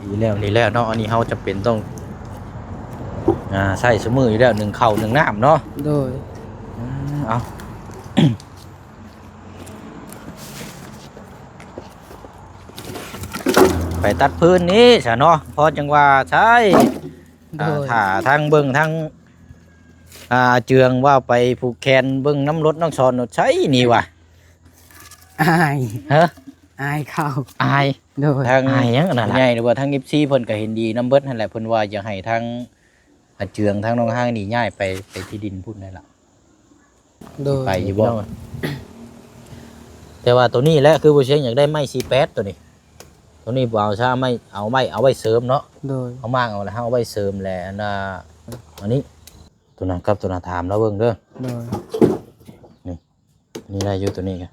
ดีแล้วนี่แล้วเนาะอันนี้เราจะเป็นต้องใส่สมืออยู่แล้ว1ข้าว1น้ำเนาะโดยเอา ไปตัดพื้นนี้ซะเนาะพอจังว่าใช่ถ้าทางเบิ่งทางเจืองว่าไปผูกแขนเบิ่งน้ำรถน้องสอนใช้นี่ว่ะอายฮะอายเข้าอายโดยทางอายยังนั่นใหญ่หรือว่าทาง FC เพิ่นก็เห็นดีน้ำเบิดนั่นแหละเพิ่นว่าอยากให้ทางเจืองทางน้องห้างนี่ย้ายไปที่ดินพุ่นนั่นล่ะโดยไปอยู่บ่แต่ว่าตัวนี้แหละคือบ่เชียงอยากได้ไม้48ตัวนี้ตัวนี้บ่เอาซะไม่เอาไม้เอาไว้เสริมเนาะโดยเอามากเอาแล้วเอาไว้เสริมแหละอันนี้ตัวนั้นกับตัวนั้นถามแล้วเบิ่งเด้อโดยนี่ได้อยู่ตัวนี้กัน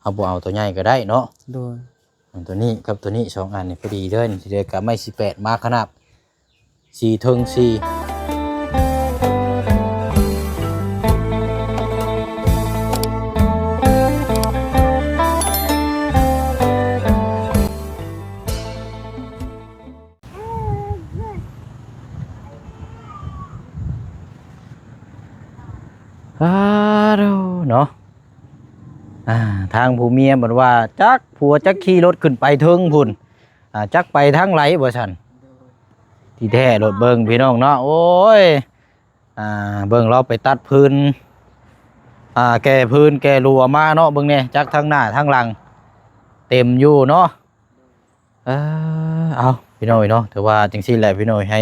เอาบ่เอาตัวใหญ่ก็ได้เนาะโดยตัวนี้กับตัวนี้2อันนี่พอดีเด้อทีเดียวกับไม้18มาขนาด4ถึง4เนาะทางผู้เมียบอกว่าจักผัวจักขี่รถขึ้นไปถึงพุ่นจักไปทางไหลบ่ซั่นที่แท้รถเบิ่งพี่น้องเนาะโอ้ยเบิ่งเราไปตัดพื้นแก่พื้นแก่รัวมาเนาะเบิ่งเนี่ยจักทางหน้าทางหลังเต็มอยู่เนาะเอาพี่น้อยเนาะถือว่าจังซี่แหละพี่น้อยให้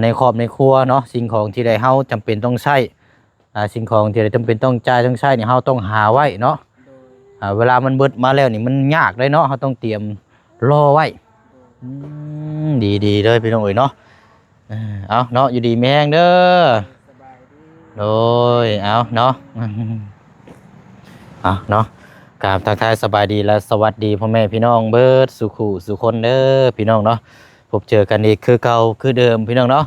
ในครอบในครัวเนาะสิ่งของที่ได้เฮาจำเป็นต้องใช้สิ่งของที่จำเป็นต้องจ่ายต้องใช้นี่เราต้องหาไว้เนาะเวลามันเบิดมาแล้วนี่มันยากเลยเนาะเราต้องเตรียมรอไว้ดีเลยพี่น้องเอ๋ยเนาะเอาเนาะอยู่ดีแม่งเด้อโดยเอาเนาะเนาะกราบทักทายสบายดีและสวัสดีพ่อแม่พี่น้องเบิดสุขุสุคนเด้อพี่น้องเนาะพบเจอกันอีกคือเก่าคือเดิมพี่น้องเนาะ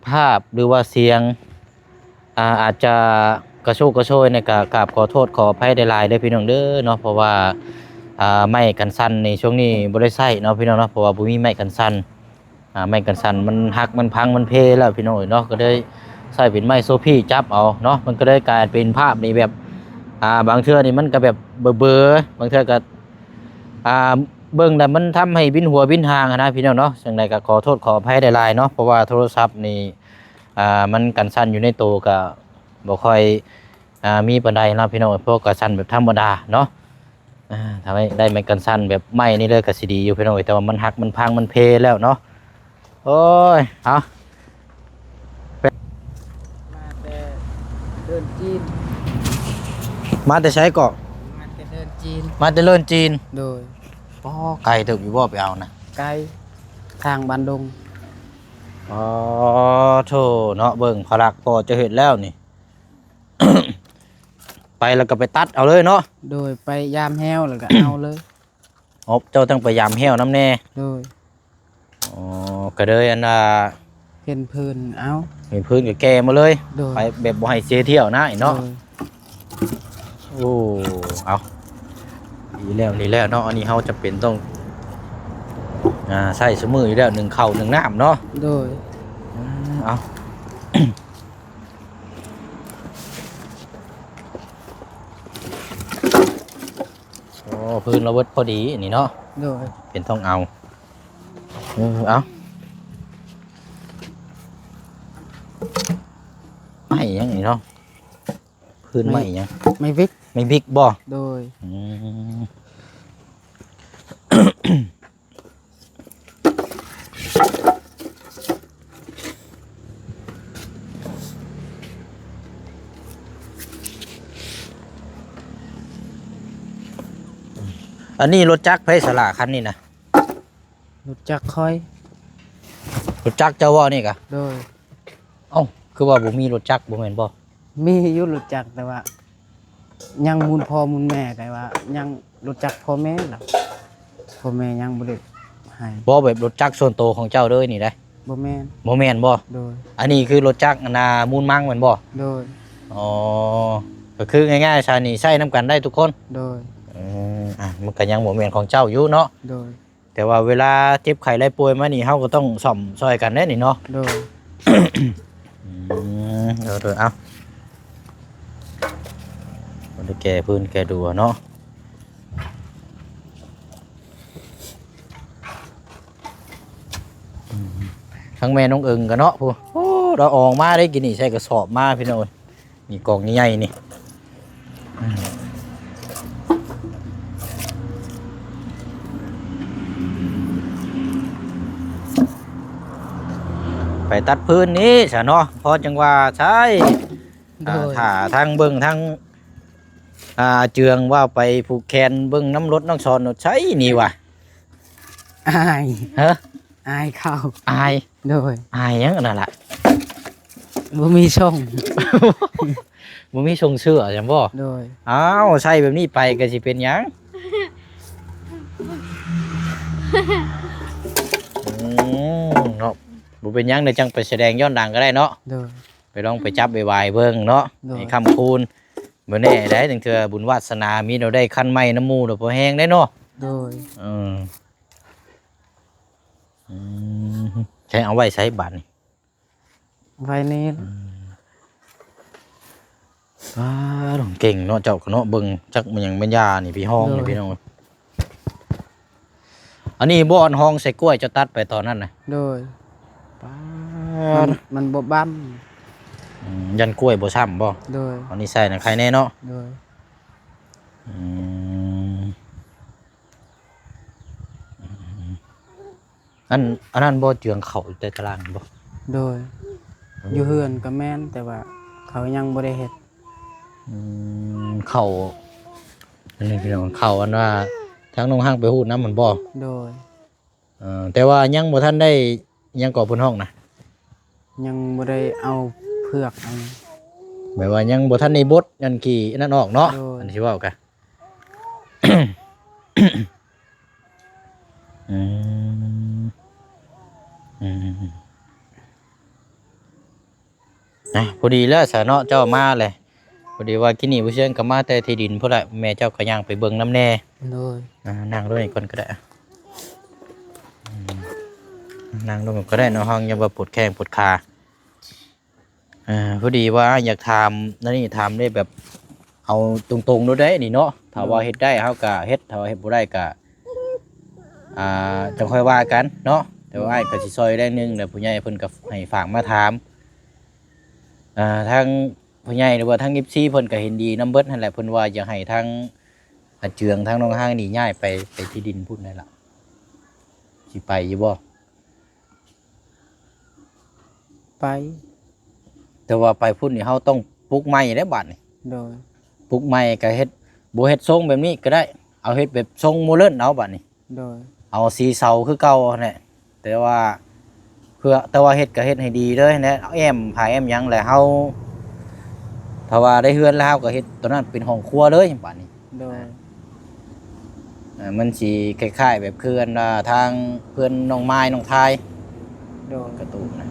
ภาพหรือว่าเสียงอาจจะกระโชยในกราบขอโทษขออภัยได้หลายเด้อพี่น้องเด้อเนาะเพราะว่าไม้กันสั่นในช่วงนี้บ่ได้ใช้เนาะพี่น้องเนาะเพราะว่าบ่มีไม้กันสั่นไม้กันสั่นมันหักมันพังมันเพแล้วพี่น้องเนาะก็ได้ใช้เป็นไม้โซพี่จับเอาเนาะมันก็ได้กลายเป็นภาพนี้แบบบางเทื่อนี่มันก็แบบเบอๆบางเทื่อก็เบิ่งแล้วมันทำให้วินหัววินหางนะพี่น้องเนาะจังไดก็ขอโทษขออภัยได้หลายเนาะเพราะว่าโทรศัพท์นี่มันกันสั่นอยู่ในตัวก็บ่ค่อยมีปานใดเนาะพี่น้องพวกกันสั่นแบบธรรมดาเนาะทำให้ได้ไม้กันสั่นแบบไม้นี่เลยก็สิดีอยู่พี่น้องแต่ว่ามันหักมันพังมันเพแล้วเนาะโอ้ยเอามาแต่เดินจีนมาแต่ใช้เกาะมาแต่เดินจีนมาแต่เลิ่นจีนโดยไกลถึงอยู่บ่ไปเอานะไกลทางบ้านดงโธ่เนาะเบิ่งพลักพอจะเห็นแล้วนี่ ไปแล้วก็ไปตัดเอาเลยเนาะโดยไปยามแห้วแล้วก็ เอาเลยเจ้าต้องไปยามแห้วน้ำแน่โดยก็เลยเห็นพื้นเอาเห็นพื้นกับแกมาเลยไปแบบบ่ให้เสียเที่ยวนะเนาะโอ้เอาดีแล้วเนาะอันนี้เราจะเป็นต้องใส่สมืออยู่แล้ว1ข้าว1น้ำเนาะโดยเอาพื้นเราเวิร์ดพอดีนี่เนาะโดยเป็นต้องเอาไม่ยังนี่เนาะพื้นไม่ยังไม่วิกไม่บิ๊กบ่โดยอันนี้รถจักรไฟสลาคันนี้นะรถจักรค่อยรถจักรเจ้าว่านี่กะโดยคือว่าบ่มีรถจักรบ่แม่นบ่มีอยู่รถจักรแต่ว่ายังมูลพ่อมูลแม่แต่ว่ายังรถจักรพ่อแม่ล่ะพ่อแม่ยังบ่ได้ให้บ่แบบรถจักรส่วนตัวของเจ้าเลยนี่ได้บ่แม่นบ่โดยอันนี้คือรถจักรมูลมั่งแม่นบ่โดยก็คือง่ายๆชานี่ใช้นํกันได้ทุกคนโดยมันก็ยังบ่แม่นของเจ้าอยู่เนาะโดย แต่ว่าเวลาเจ็บไข้ได้ป่วยมานี่เฮาก็ต้องซ่อมซอยกันแน่นี่เนาะ โดย เดี๋ยวเอามันจะแก้พื้นแก้ดัวเนาะทั้งแม่น้องเอิงกันเนาะพูโอ้เราออกมาได้กินนี่ใส่กระสอบมาพี่น้อยมีกล่องใหญ่ๆนี่ไปตัดพื้นนี้ซะเนาะพอจังว่าใช่ โดย ถ้าทางเบิ่งทางเจืองว่าไปผูกแขนเบิ่งน้ำรถน้องชอนใช้นี่ว่ะ อาย ฮะ อายเข้า อาย โดย อายยังนั่นล่ะ บ่มีช่อง บ่มีชงเชื่อจังบ่ โดย อ้าวใช่แบบนี้ไปก็สิเป็นหยังเนาะบ่เป็นหยังเดี๋ยวจังไปแสดงย้อนหลังก็ได้เนาะ โดย ไปลองไปจับไปวายเบิ่งเนาะ โดย ให้คำคูณบ่แน่ได้ถึงเทื่อบุญวาสนามีเราได้คันไม้น้ำมูดอกบ่แห้งได้เนาะ โดย ใช้เอาไว้ใช้บัตรนี่ ไว้นี้ หลงเก่งเนาะเจ้าก็เนาะเบิ่งจักมันยังเป็นยานี่พี่ห้องนี่พี่น้องอันนี้บ่อนห้องใส่กล้วยเจะตัดไปตอนนั้นน่ะ โดยมันบ่บั้ม ยันกล้วยบ่ช้ำบ่ โดย อันนี้ใส่น่ะใครแน่เนาะ โดย อันนั้นบ่เจืองเขาแต่ตารางบ่ โดยอยู่เฮือนก็แม่นแต่ว่าเขายังบ่ได้เฮ็ด เขาอันนี้พี่น้องเขาอันว่าทางน้องห้างไปฮู้น้ำมันบ่ โดย แต่ว่ายังบ่ทันได้ยังก่อพื้นห้องนะ ยังบ่ได้เอาเผือกเอา หมายว่ายังบ่ทันได้บดยันกี่นั่นออกเนาะ โดย อันที่เว้ากัน อืมพอดีแล้วสาเนาะเจ้ามาเลยพอดีว่ากินนี่ผู้เชี่ยงก็มาแต่ที่ดินพุ่นละแม่เจ้าก็ย่างไปเบิ่งน้ำแน่ โดย นั่งด้วยก่อนก็ได้นั่งด้วยก็ได้เนาะห้องอย่าว่าปวดแข้งปวดขาพอดีว่าอยากทำนั่นนี่ทำได้แบบเอาตรงๆด้วยได้นี่เนาะถ้าว่าเฮ็ดได้เฮาก็เฮ็ดถ้าว่าเฮ็ดบ่ได้ก็จังค่อยว่ากันเนาะแต่ว่าอ้ายก็สิซอยได้นึงแล้วผู้ใหญ่เพิ่นก็ให้ฝากมาถามทางผู้ใหญ่หรือว่าทาง14เพิ่นก็เห็นดีนํเบิดนั่นแหละเพิ่นว่าอยากให้ทางเจืองทางน้องห้างนี่ย้ายไปที่ดินพุ่นได้ล่ะสิไปอยู่บ่ ไป แต่ว่าไปพุ่นนี่เฮาต้องปลูกไม้ได้บัดนี่ โดย ปลูกไม้ก็เฮ็ดบ่เฮ็ดทรงแบบนี้ก็ได้เอาเฮ็ดแบบทรงโมเดิร์นเอาบัดนี่ โดย เอาสีเสาคือเก่าแหละแต่ว่าเฮ็ดก็เฮ็ดให้ดีเด้อนะเอาแอมผาแอมหยังแหละเฮาถ้าว่าได้เฮือนแล้วก็เฮ็ดตัวนั้นเป็นห้องครัวเลยบัดนี้ โดย มันสิคล้ายๆแบบเพื่อนทางเพื่อนน้องไม้น้องทาย โดย การ์ตูนนะ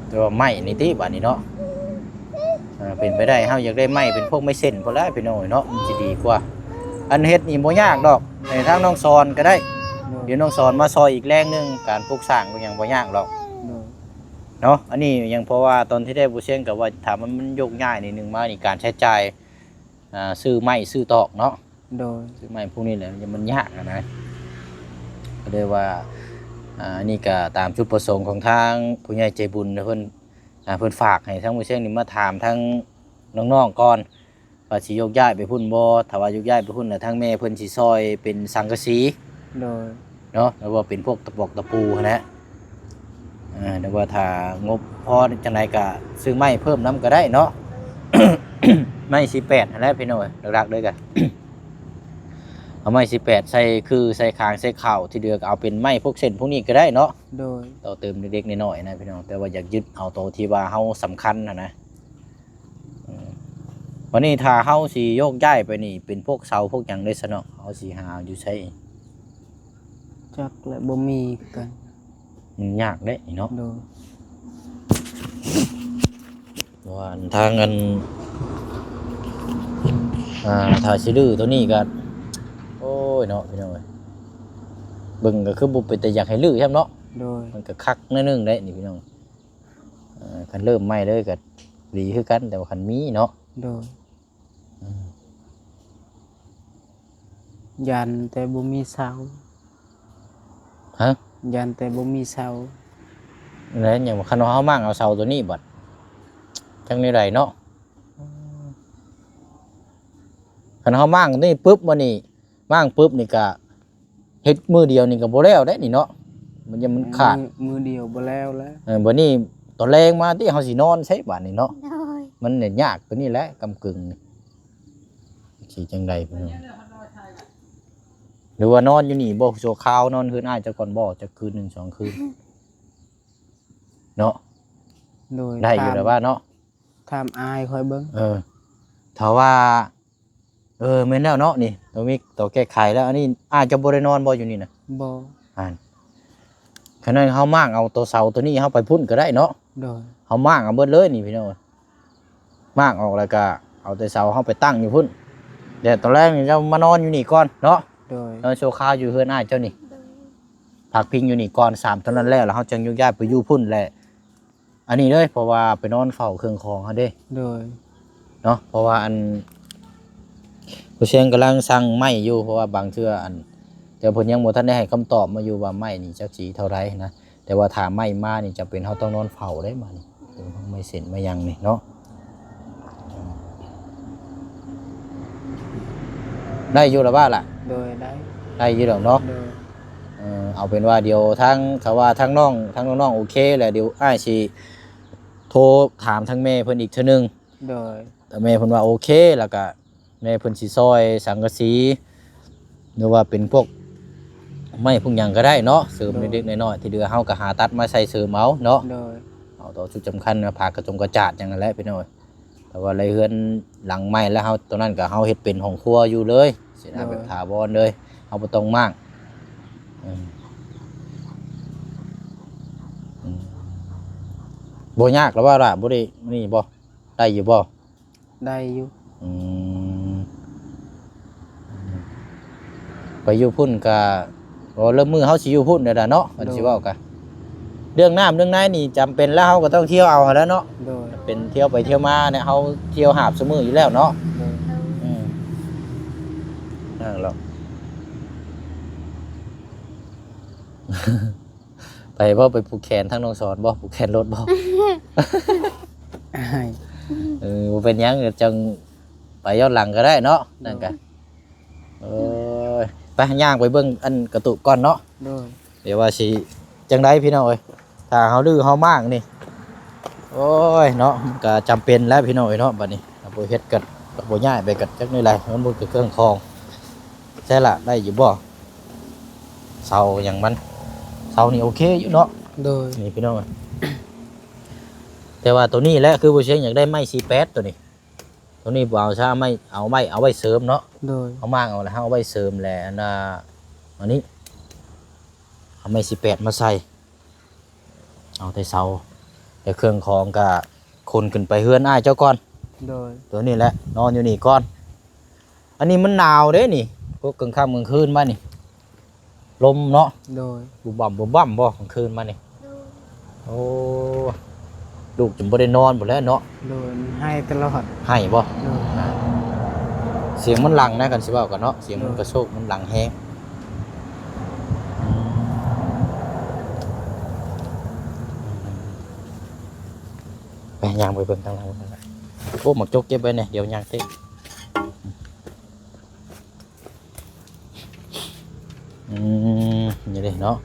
แต่ว่าไม้นี่ติบัดนี้เนาะเป็นไปได้เฮาอยากได้ไม้เป็นพวกไม้เส้นพอแล้วพี่น้อยเนาะมันสิดีกว่าอันเฮ็ดนี่บ่ยากดอกในทางน้องสอนก็ได้ โดย เดี๋ยวน้องสอนมาซอยอีกแรงหนึงการปลูกสร้างก็ยังบ่ยากหรอก โดย เนาะอันนี้ยังเพราะว่าตอนที่ได้บ่เชียงก็ว่าถามมันยกง่ายนิดนึงมานี่การใช้จ่ายซื้อไม้ซื้อตอกเนาะ โดย ซื้อไม้พวกนี้แหละมันยากนะก็เลยว่านี่ก็ตามจุดประสงค์ของทางผู้ใหญ่ใจบุญเพิ่นฝากให้ทั้งบ่เชียงนี่มาถามทั้งน้องๆก่อนว่าสิยกย้ายไปพุ่นบ่ถ้าว่ายกย้ายไปพุ่นน่ะทางแม่เพิ่นสิซอยเป็นสังกะสี โดย เนาะแล้วว่าเป็นพวกตะปอกตะปูหั้นแหละแต่ว่าถ้างบพอจังไดก็ซื้อไม้เพิ่มน้ำก็ได้เนาะ ไม้18นั่นแหละพี่น้อยหลักๆเลยกัน เอาไม้18ใส่คือใส่คางใส่เข่าที่เดือก็เอาเป็นไม้พวกเส้นพวกนี้ก็ได้เนาะ โดย ต่อเติมเล็กๆน้อยๆนะพี่น้องแต่ว่าอยากยึดเอาตัวที่ว่าเฮาสำคัญนะวันนี้ถ้าเฮาสิโยกย้ายไปนี่เป็นพวกเสาพวกหยังได้ซะเนาะเฮาสิหาอยู่ใช้ จักและบ่มีกัน มันยากเด้นี่เนาะ โดย ว่าทางเงิน ถ้าสิดื้อตัวนี้ก็โอ้ยเนาะพี่น้องเอ้ยเบิ่งก็คือบ่เป็นแต่อยากให้ลื้อใช่เนาะ โดย มันก็คักนิดนึงได้นี่พี่น้องคันเริ่มใหม่เลยก็ดีคือกันแต่ว่าคันมีเนาะ โดยยันแต่บ่มีเสา ฮะ ยันแต่บ่มีเสา แล้วอย่างว่าคันว่าเฮามั่งเอาเสาตัวนี้บัดจังได๋ไรเนาะคันเฮามั่งนี่ปึ๊บมานี่มั่งปึ๊บนี่ก็เฮ็ดมือเดียวนี่ก็บ่แล้วได้นี่เนาะมันยังมันขาด มือเดียวบ่แล้วแล้ว บัดนี้ตอนแรงมาที่เฮาสินอนใช้บัดนี่เนาะ โดย มันเนี่ยยากตัวนี้แหละกำกึ่งนี่สิจังได๋พี่น้องหรือว่านอนอยู่นี่บ่โซคาวนอนคืนอ้ายจะก่อนบ่จะคืน1 2คืนเนาะ โดย ได้อยู่แล้วว่าเนาะ ถามอายคอยเบิ่ง ถ้าว่าแม่นแล้วเนาะนี่ตัวมีตัวแก้ไขแล้วอันนี้อาจจะบ่ได้นอนบ่อยู่นี่นะ บ่ ขนาดเฮามั่างเอาตัวเสาตัวนี้เฮาไปพุ่นก็ได้เนาะ โดย เฮามั่างเอาเบิดเลยนี่พี่น้องมั่างออกแล้วก็เอาแต่เสาเฮาไปตั้งอยู่พุ่นเดี๋ยวตอนแรกนี่จะมานอนอยู่นี่ก่อนเนาะ โดย นอนโชว์ข้าวอยู่เฮือนอ้ายเจ้านี่ โดย พักพิงอยู่นี่ก่อน3เท่านั้นแล้วเฮาจึงยกย้ายไปอยู่พุ่นแหละอันนี้เลยเพราะว่าไปนอนเฝ้าเครื่องของเฮาเด้ โดย เนาะเพราะว่าอันผู้เชียงกำลังสั่งไม้อยู่เพราะว่าบางเทื่ออันแต่เพิ่นยังบ่ทันได้ให้คำตอบมาอยู่ว่าไม้นี่จักสีเท่าไรนะแต่ว่าถ้าไม้มานี่จะเป็นเฮาต้องนอนเฝ้าได้มานี่ไม่เสร็จไม่ยังนี่เนาะได้อยู่แล้วบ้าล่ะ โดยได้ ได้อยู่แล้วเนาะ โดย เอาเป็นว่าเดี๋ยวทั้งถ้าว่าทั้งน้องโอเคแหละเดี๋ยวอ้ายสิโทรถามทั้งแม่เพิ่นอีกเทื่อนึง โดย แต่แม่เพิ่นว่าโอเคแล้วก็แม่เพิ่นสิซอยสังกะสีหรือว่าเป็นพวกไม้พวกหยังก็ได้เนาะเสริมเล็กๆน้อยๆที่เหลือเฮาก็หาตัดมาใส่เสริมเอาเนาะ โดย เอาตัวจุดสำคัญนะผากระจงกระจาดอย่างนั้นแหละพี่น้อยแต่ว่าไรเฮือนหลังไม้แล้วเฮาตัวนั้นก็เฮาเฮ็ดเป็นห้องครัวอยู่เลยสินะแบบถาวรเลยเฮาบ่ต้องมากอืมบ่ยากแล้วว่าล่ะบ่ได้นี่บ่ได้อยู่บ่ ได้อยู่ อืมไปอยู่พุ่นกะเริ่มมือเฮาสิอยู่พุ่นเด้อเนาะมันสิเว้ากะเรื่องน้ำเรื่องไหนนี่จำเป็นแล้วเฮาก็ต้องเที่ยวเอาหั่นแหล้วเนาะ โดย เป็นเที่ยวไปเที่ยวมาเนี่ยเฮาเที่ยวหาบซุมื้ออยู่แล้วเนาะ โดย อืมนั่นหรอก ไปบ่ไปผูกแขนทั้งน้องสอนบ่ผูกแขนรถบ่ อาย บ่เป็นหยังเดี๋ยวจังไปย้อนหลังก็ได้เนาะนั่นกันเอ้ยไปย่างไปเบิ่งอันกระตุกก่อนเนาะ โดย เดี๋ยวว่าสิจังไดพี่น้องเอ้ยถ้าเฮาดื้อเฮามากนี่โอ้ยเนาะมันก็จำเป็นแล้วพี่น้องเอ้ยเนาะบัดนี้ถ้าบ่เฮ็ดก็บ่ย้ายไปก็จักนี่แหละมันบ่คือเครื่องคองใช่ล่ะได้อยู่บ่เสาหยังมันเสานี่โอเคอยู่เนาะ โดย นี่พี่น้องเอ้ยแต่ว่าตัวนี้แหละคือบ่เชียงอยากได้ไม้48ตัวนี้ตัวนี้บ่เอาซะไม่เอาไม้เอาไว้เสริมเนาะ โดย เอามากเอาแล้วเอาไว้เสริมแหละอันน่ะอันนี้เอาไม้18มาใส่เอาแต่เสาแต่เครื่องของก็คนขึ้นไปเฮือนอ้ายเจ้าก่อน โดย ตัวนี้แหละนอนอยู่นี่ก่อนอันนี้มันหนาวเด้นี่พวกกลางค่ำกลางคืนมานี่ลมเนาะ โดย บุบบ่ำบุบบ่ำบ่กลางคืนมานี่โอ้ลูกจนบ่ได้นอนหมดแล้วเนาะ โดยมันให้ตลอด ให้บ่ โดย เสียงมันหลังนะกันสิเว้ากันเนาะเสียงมันกระโชกมันหลังแฮงไปย่างไปเบิ่งทางหลังนั่นแหละโอ้หมักจกเก็บไว้เนี่ยเดี๋ยวย่างเต้นี่เด้เนาะ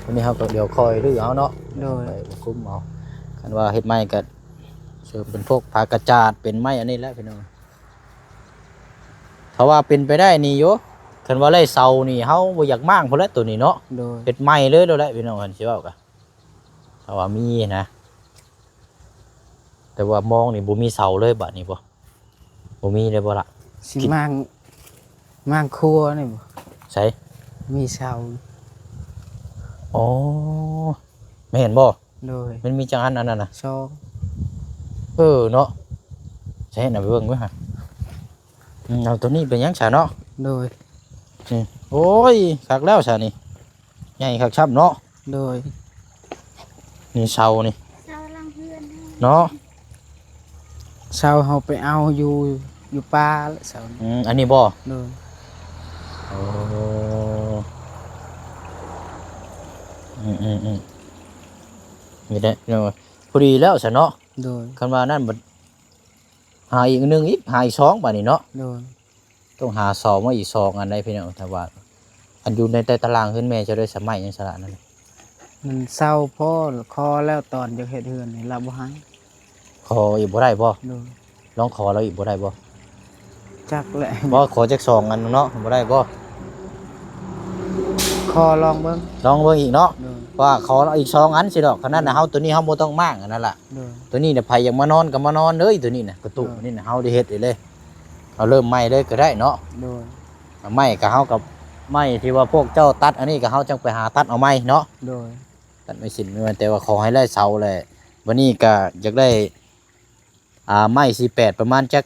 วันนี้เฮาก็เดี๋ยวคอยรื้อเอาเนาะ โดย ไปคุ้มเอาคันว่าเฮ็ดไม้ก็เสริมเป็นพวกผ้ากระจาดเป็นไม้อันนี้แหละพี่น้องถ้าว่าเป็นไปได้นี่โยคันว่าไล่เสานี่เฮาบ่อยากมางพุ่นแหละตัวนี้เนาะ โดย เฮ็ดไม้เลยแล้วแหละพี่น้องกันสิเว้าก็ถ้าว่ามีนะแต่ว่ามองนี่บ่มีเสาเลยบัดนี้บ่มีเลยบ่ล่ะ สิมั่งครัวนี่บ่ ใช่ มีเสา อ๋อไม่เห็นบ่ โดย มันมีจังอันนั้นน่ะ ซอง เนาะใช่น่ะไปเบิ่งไว้ฮะ เอาตัวนี้เป็นหยังซะเนาะ โดย นี่โอ้ยคักแล้วซะนี่ใหญ่คักช้ำเนาะ โดย นี่เสานี่ เจ้าลังเฮือน เนาะ เช้าเฮาไปเอาอยู่ป่าแล้วเช้านี้ อันนี้บ่ โดย โอ้อืมนี่ได้เนาะพอดีแล้วซะเนาะ โดย คันว่านั่นบัดหาอีกอันหนึงอีกหาอีกสองบัดนี้เนาะ โดย ต้องหาซองมาอีกซองอันใดพี่น้องถ้าว่าอันอยู่ในใต้ตารางขึ้นแม่จะได้สมัยยังสละนั่น มันเศร้าพ่อคอแล้วตอนจะเฮ็ดเฮือนนี่เราบ่ให้ ขออีกบ่ได้บ่ โดย ลองขอเราอีกบ่ได้บ่ จักแหละ บ่ขอจักซองอันเนาะบ่ได้บ่ คอลองเบิ่ง ลองเบิ่งอีกเนาะ โดย ว่าขอเราอีกซองอันสิดอกขนาดน่ะเฮาตัวนี้เฮาบ่ต้องมากอันนั้นล่ะ โดย ตัวนี้น่ะไผอยากมานอนก็มานอนเลยตัวนี้น่ะกระตุกนี่น่ะเฮาได้เฮ็ดได้เลยเอาเริ่มใหม่เลยก็ได้เนาะ โดย ไม้ก็เฮากับไม้ที่ว่าพวกเจ้าตัดอันนี้ก็เฮาจังไปหาตัดเอาไม้เนาะ โดย ตัดไม่สิ้นไม่ว่าแต่ว่าขอให้ได้เสาเลยวันนี้ก็อยากได้ไม้48ประมาณจัก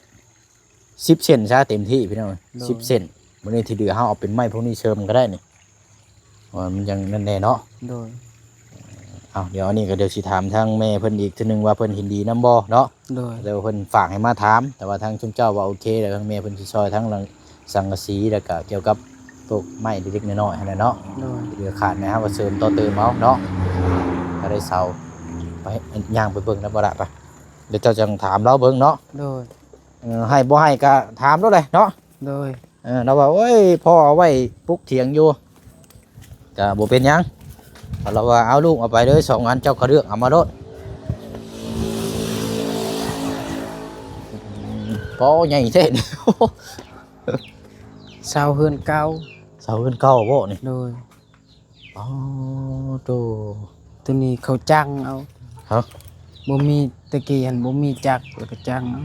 10เซนซะเต็มที่พี่น้อง10เซนวันนี้ที่เหลือเฮาเอาเป็นไม้พวกนี้เชิมก็ได้นี่ว่ามันยังนั่นแน่เนาะ โดย เอาเดี๋ยวอันนี้ก็เดี๋ยวสิถามทางแม่เพิ่นอีกทีนึงว่าเพิ่นเห็นดีนำบ่เนาะ โดย เดี๋ยวเพิ่นฝากให้มาถามแต่ว่าทางชุมเจ้าว่าโอเคแล้วทางแม่เพิ่นสิซอยทั้งหลังสังกะสีแล้วก็เกี่ยวกับพวกไม้เล็กๆน้อยๆหั่นแหละเนาะ โดย เหลือขาดนะครับว่าเสริมต่อเติมเอาเนาะก็ได้เสาไปย่างไปเบิ่งนะบ่ละไปเดี๋ยวเจ้าจังถามเราเบิ่งเนาะ โดย ให้บ่ให้ก็ถามเราเลยเนาะ โดย เราว่าโอ้ยพ่อเอาไว้ปลุกเถียงอยู่ก็บ่เป็นหยังเราว่าเอาลูกเอาไปเลย2อันเจ้าก็เลือกเอามาโลดพอใหญ่แท้นี่ เศร้าเฮือนเก่า เสาขึ้นเก่าบ่นี่ โดย อ๋อโต ตัวนี้เขาจังเอา ครับ บ่มีตะกี้หันบ่มีจักรแล้วก็จังเอา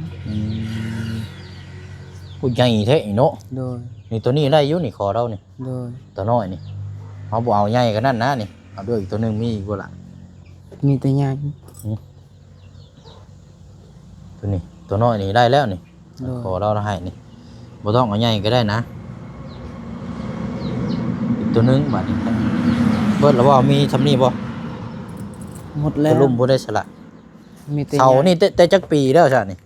ผู้ใหญ่แท้นี่เนาะ โดย นี่ตัวนี้ได้อยู่นี่ขอเรานี่ โดย ตัวน้อยนี่เอาบ่เอาใหญ่กันนั่นนะนี่เอาด้วยอีกตัวหนึงมีอีกบ่ล่ะ มีแต่ใหญ่ ตัวนี้ตัวน้อยนี่ได้แล้วนี่ โดย ขอเราให้นี่บ่ต้องเอาใหญ่ก็ได้นะอีกตัวหนึงบัดนี้เบิดแล้วบ่มีทำนี่บ่ หมดแล้ ตัว ว ลุ่มบ่ได้สละ มีแต่ เสา ใหญ่ นี่แต่จักปีแล้วซะนี่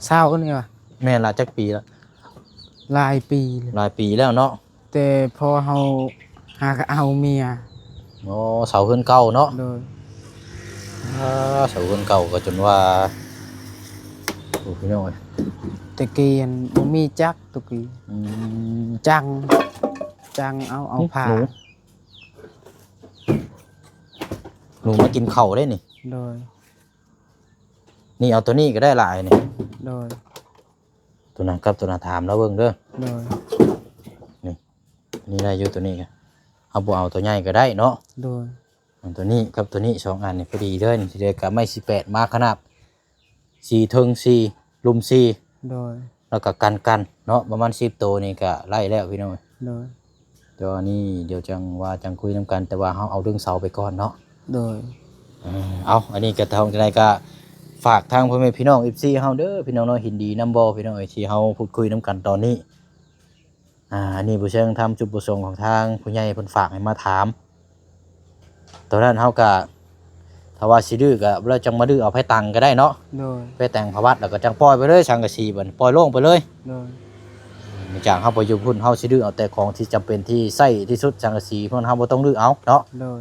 เศร้านี่ว่ะ แม่นละจักปีแล้ว หลายปีเลย หลายปีแล้วเนาะ แต่พอเฮาหาก็เอาเมีย โอ้เสาขึ้นเก่าเนาะ โดย เสาขึ้นเก่าก็จนว่าโอ้พี่น้อย ตะกี้หันบ่มีจักรตะกี้ อืม จังเอาผ้า หนูมากินข้าวได้นี่ โดย นี่เอาตัวนี้ก็ได้หลายนี่ โดย ตัวนั้นกับตัวนั้นถามแล้วเบิ่งเด้อ โดย นี่ได้อยู่ตัวนี้กันเอาบ่เอาตัวใหญ่ก็ได้เนาะ โดย เอาตัวนี้กับตัวนี้2อันนี่พอดีเด้อนี่ทีเดียวก็ไม่18มาขนาด4ถึง4ลุม4 โดย แล้วก็กันเนาะประมาณ10ตัวนี่ก็ไล่แล้วพี่น้อง โดย แต่ว่านี่เดี๋ยวจังว่าจังคุยนํกันแต่ว่าเฮาเอาเรื่องเสาไปก่อนเนาะ โดย เอาอันนี้ก็ทางจังไดก็ฝากทางพ่อแม่พี่น้อง FC เฮาเด้อพี่น้องเนาะหินดีนํบ่พี่น้องที่เฮาพูดคุยนํกันตอนนี้อันนี้ผู้เชิงทำจุดประสงค์ของทางผู้ใหญ่เพิ่นฝากให้มาถามตอนนั้นเฮาก็ถ้าว่าสิดื้อก็เราจังมาดื้อเอาไผตังก็ได้เนาะ โดย ไปแต่งพระวัดแล้วก็จังปล่อยไปเลยสังกะสีบัดปล่อยโล่งไปเลย โดย จากเฮาไปอยู่พุ่นเฮาสิดื้อเอาแต่ของที่จำเป็นที่ใช้ที่สุดสังกะสีเพิ่นเฮาบ่ต้องดื้อเอาเนาะ โดย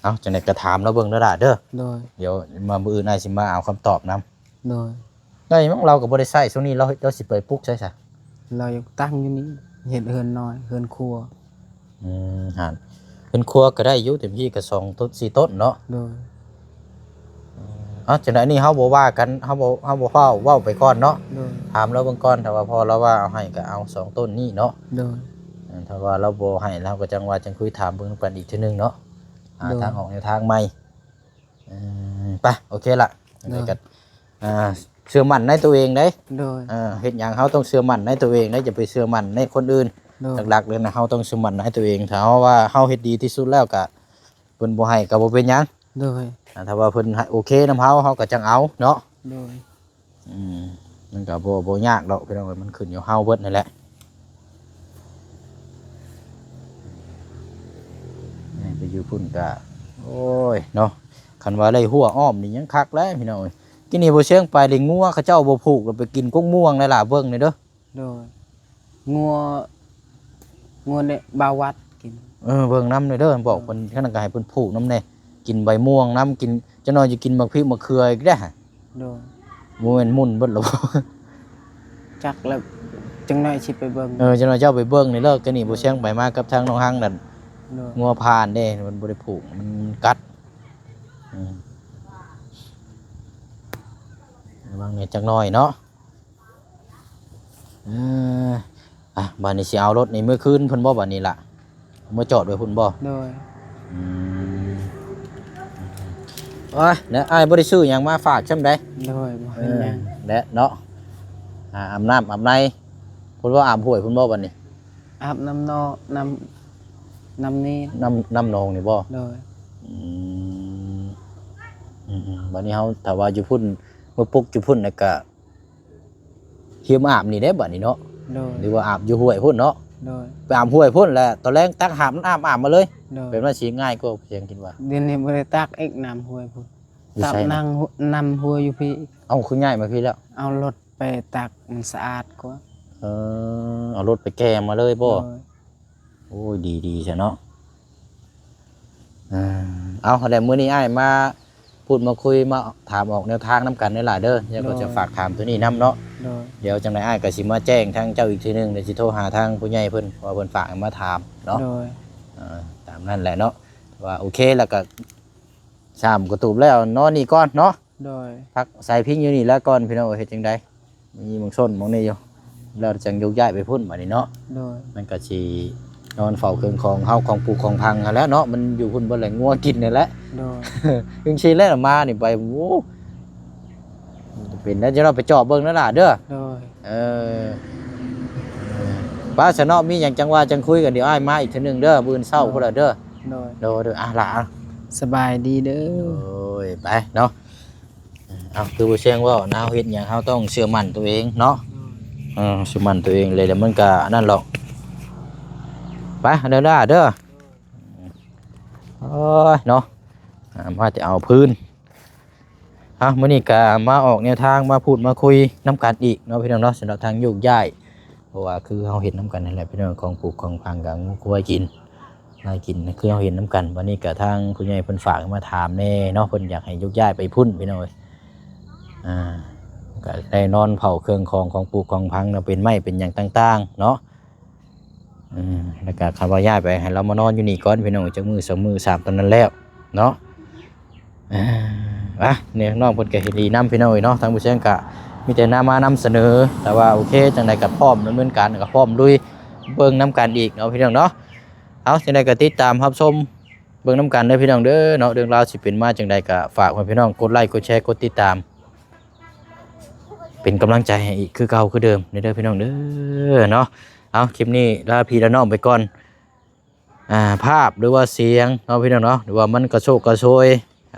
เอาจังได๋ก็ถามแล้วเบิ่งเด้อล่ะเด้อ โดย เดี๋ยวมามื้ออื่นอ้ายสิมาเอาคำตอบนํ โดย ได้มั้งเราก็บ่ได้ใช้ช่วงนี้เราสิไปปลุกใช่ซะ เรายังตั้งอยู่นี้เห็ดเฮือนน้อยเฮือนครัว หั่นเป็นครัวก็ได้อยู่เต็มที่ก็2ต้น4ต้นเนาะ โดย จังได๋นี่เฮาบ่ว่ากันเฮาบ่เฝ้าเว้าไปก่อนเนาะ โดย ถามเราเบิ่งก่อนถ้าว่าพอเราว่าเอาให้ก็เอา2ต้นนี้เนาะ โดย ถ้าว่าเราบ่ให้เราก็จังว่าจังคุยถามเบิ่งกันอีกทีนึงเนาะหา โดย ทางออกในทางใหม่ไปโอเคละ โดย ก็เชื่อมั่นในตัวเองเด้ โดย เฮ็ดหยังเฮาต้องเชื่อมั่นในตัวเองได้จะไปเชื่อมั่นในคนอื่น โดย หลักๆเลยนะเฮาต้องเชื่อมั่นในตัวเองถ้าเฮาว่าเฮาเฮ็ดดีที่สุดแล้วก็เพิ่นบ่ให้ก็บ่เป็นหยัง โดย ถ้าว่าเพิ่นให้โอเคนำเฮาก็จังเอาเนาะ โดย มันก็บ่ยากดอกพี่น้องมันขึ้นอยู่เฮาเบิดนั่นแหละไปอยู่พุ่นก็โอ้ยเนาะคันว่าไล่หัวอ้อมนี่ยังคักแล้วพี่น้องกินนี่บ่เชิงไปได้งัวเขาเจ้าบ่ผูกแล้วไปกินกุ้งม่วงนั่นล่ะเบิ่งนี่เด้อ โดยงัวเนี่ยบาวัดกิน เบิ่งน้ำนี่เด้อบอกเพิ่นคั่นก็ให้เพิ่นผูกน้ำแน่กินใบม่วงน้ำกินจักหน่อยจะกินมะพริกมะเขืออีกเด้อ โดย บ่แม่นมุ่นเบิดหรอก จักแล้วจังหน่อยสิไปเบิ่ง จักหน่อยเจ้าไปเบิ่งนี่เลิกกันนี่บ่เชียงไปมากับทางน้องหังนั่น โดย งัวพานเด้มันบ่ได้ผูกมันกัดระวังเนี่ยจักหน่อยเนาะบัดนี้สิเอารถนี่มื้อคืนเพิ่นบ่บัดนี้ล่ะมาจอดไว้พุ่นบ่ โดย โอ้ยแล้วอ้ายบ่ได้ซื้อหยังมาฝากจำได้ โดยบ่เป็นหยัง และเนาะอาบน้ำอาบในพุ่นว่าอาบห้วยพุ่นบ่บัดนี้ อาบน้ำนอน้ำนี่ น้ำนองนี่บ่ โดย บัดนี้เฮาถ้าว่าอยู่พุ่นเมื่อปลุกอยู่พุ่นน่ะก็เฮียมอาบนี่ได้บัดนี้เนาะ โดย หรือว่าอาบอยู่ห้วยพุ่นเนาะ โดย ไปอาบห้วยพุ่นแหละตอนแรกตักหามมันอาบมาเลย โดย เป็นว่าสิง่ายกว่าเพียงคิดว่า เดี๋ยวนี้บ่ได้ตักเอกน้ำห้วยพุ่น อยู่ ตัก ไส นั่งนำห้วยอยู่พี่ เอ้าคือง่ายมาพี่แล้ว เอารถไปตักมันสะอาดกว่า เอารถไปแก้มาเลยบ่ โดย โอ้ยดีๆซะเนาะเอาแล้วมื้อนี้อ้ายมาพูดมาคุยมาถามออกแนวทางนํกันนี่ล่ะเด้อเดี๋ยวก็จะฝากถามตัวนี้นํเนาะ โดย เดี๋ยวจังได๋อ้ายก็สิมาแจ้งทางเจ้าอีกทีนึงเดี๋ยวสิโทรหาทางผู้ใหญ่เพิ่นว่าเพิ่นฝากให้มาถามเนาะ โดย ตามนั้นแหละเนาะว่าโอเคแล้วก็ชามกระตูบแล้วนอนนี่ก่อนเนาะ โดย พักใส่พิงอยู่นี่แล้วก่อนพี่น้องเฮ็ดจังไดมีหมองส้นหมองนี่อยู่แล้วจังยกย้ายไปพุ่นบัดนี้เนาะ โดย มันก็สินอนเฝ้าเครื่องของเฮาของปลูกของพังหั้นแหล้วเนาะมันอยู่พุ่นบ่แหล่งงัวกินนี่แหละ โดย ถึงสิแล้วมานี่ไปโอ้เป็นแล้วจะเราไปจอบเบิ่งนั่นล่ะเด้อ โดย ป้าสนอมีหยังจังว่าจังคุยกันเดี๋ยวอ้ายมาอีกเทื่อนึงเด้อมื้อเช้าพุ่นล่ะเด้อ โดย เด้อล่ะ สบายดีเด้อ โอ้ยไปเนาะเอาคือบ่เชียงว่านาเฮ็ดหยังเฮาต้องเชื่อมั่นตัวเองเนาะเชื่อมั่นตัวเองเลยแล้วมันก็นั่นหรอกไปเด้อเด้อโอ้ยเนาะมาจะเอาพื้นมื้อนี้ก็มาออกแนวทางมาพูดมาคุยน้ำกันอีกเนาะพี่น้องเนาะสำหรับทางโยกย้ายเพราะว่าคือเฮาเห็นน้ำกันนั่นแหละพี่น้องของปลูกของพังกับงูกล้วยกินนายกินคือเราเห็นน้ำกันวันนี้กับทางผู้ใหญ่เพิ่นฝากมาถามแน่เนาะเพิ่นอยากให้ยกย้ายไปพุ่นพี่น้องก็ได้นอนเผาเครื่องของปลูกของพังเนาะเป็นไม้เป็นอย่างต่างๆเนาะแล้วก็คำว่าย้ายไปให้เรามานอนอยู่นี่ก่อนพี่น้องจักมือ2 มื้อ 3ตอนนั้นแล้วเนาะเนี่ยน้องเพิ่นก็เฮ็ดดีนำพี่น้องเนาะทางผู้เชี่ยวชาญมีแต่นำเสนอแต่ว่าโอเคจังไดก็พร้อมดำเนินการก็พร้อมลุยเบิ่งนํกันอีกเนาะพี่น้องเนาะเอาจังใดก็ติดตามรับชมเบิ่งน้ำกันเด้อพี่น้องเด้อเนาะเรื่องราวสิเป็นมาจังใดก็ฝากพี่น้องกดไลค์กดแชร์กดติดตามเป็นกำลังใจให้อีกคือเก่าคือเดิมเด้อพี่น้องเด้อเนาะเอาคลิปนี้ลาพี่ละน้องไปก่อนภาพหรือว่าเสียงเนาะพี่น้องเนาะหรือว่ามันกระโชกกระโชย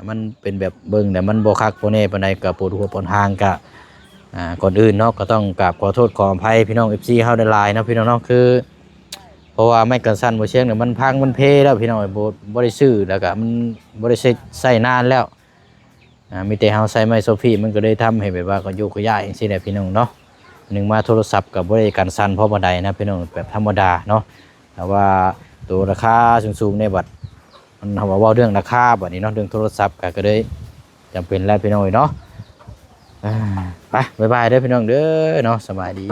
มันเป็นแบบเบิ่งแต่มันบ่คักบ่แน่ปานใดก็ปวดหัวปวดหางก็ก่อนอื่นเนาะก็ต้องกราบขอโทษขออภัยพี่น้อง FC เฮาได้หลายเนาะพี่น้องเนาะคือเพราะว่าไม้กันสั่นบ่เชียงเนี่ยมันพังมันเพแล้วพี่น้องบ่ได้ซื้อแล้วก็มันบ่ได้ใช้นานแล้วมีแต่เฮาใช้ไม้โซฟีมันก็เลยทำให้แบบว่าก็โยกย้ายจังซี่แหละพี่น้องเนาะหนึ่งมาโทรศัพท์ก็บ่ได้กันสั่นเพราะบ่ได้นะพี่น้องแบบธรรมดาเนาะแต่ว่าตัวราคาสูงๆในบัดมันเฮาว่าเรื่องราคาบัดนี้เนาะเรื่องโทรศัพท์ก็เลยจำเป็นแล้วพี่น้องเนาะไปบ๊ายบายเด้อพี่น้องเด้อเนาะสบายดี